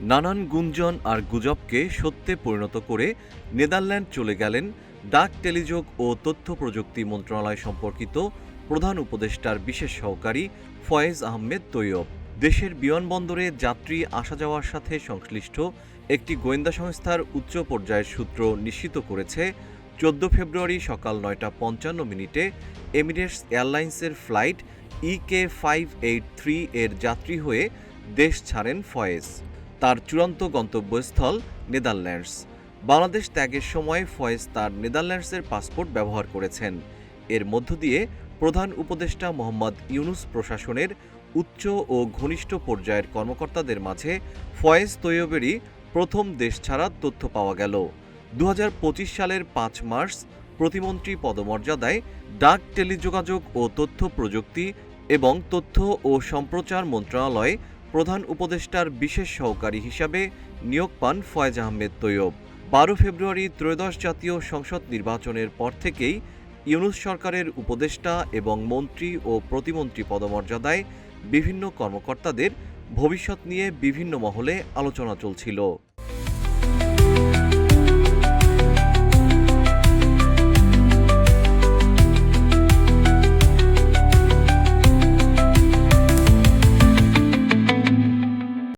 নানান গুঞ্জন আর গুজবকে সত্যে পরিণত করে নেদারল্যান্ড চলে গেলেন ডাক, টেলিযোগ ও তথ্য প্রযুক্তি মন্ত্রণালয় সম্পর্কিত প্রধান উপদেষ্টার বিশেষ সহকারী ফয়েজ আহমেদ তৈয়ব। দেশের বিমানবন্দরে যাত্রী আসা যাওয়ার সাথে সংশ্লিষ্ট একটি গোয়েন্দা সংস্থার উচ্চ পর্যায়ের সূত্র নিশ্চিত করেছে, 14 ফেব্রুয়ারি সকাল 9টা 55 এমিরেটস এয়ারলাইন্সের ফ্লাইট EK583 এর যাত্রী হয়ে দেশ ছাড়েন ফয়েজ। তার চূড়ান্ত গন্তব্যস্থল নেদারল্যান্ডস। বাংলাদেশ ত্যাগের সময় ফয়েজ তার নেদারল্যান্ডসের পাসপোর্ট ব্যবহার করেছেন। এর মধ্য দিয়ে প্রধান উপদেষ্টা মোহাম্মদ ইউনূস প্রশাসনের উচ্চ ও ঘনিষ্ঠ পর্যায়ের কর্মকর্তাদের মাঝে ফয়েজ তৈয়বেরই প্রথম দেশ ছাড়ার তথ্য পাওয়া গেল। 2025 সালের 5 মার্চ প্রতিমন্ত্রী পদমর্যাদায় ডাক, টেলিযোগাযোগ ও তথ্য প্রযুক্তি এবং তথ্য ও সম্প্রচার মন্ত্রণালয়ে প্রধান উপদেষ্টার বিশেষ সহকারী হিসাবে নিয়োগ পান ফয়েজ আহমেদ তৈয়ব। 12 ফেব্রুয়ারি ত্রয়োদশ জাতীয় সংসদ নির্বাচনের পর থেকেই ইউনূস সরকারের উপদেষ্টা এবং মন্ত্রী ও প্রতিমন্ত্রী পদমর্যাদায় বিভিন্ন কর্মকর্তাদের ভবিষ্যৎ নিয়ে বিভিন্ন মহলে আলোচনা চলছিল।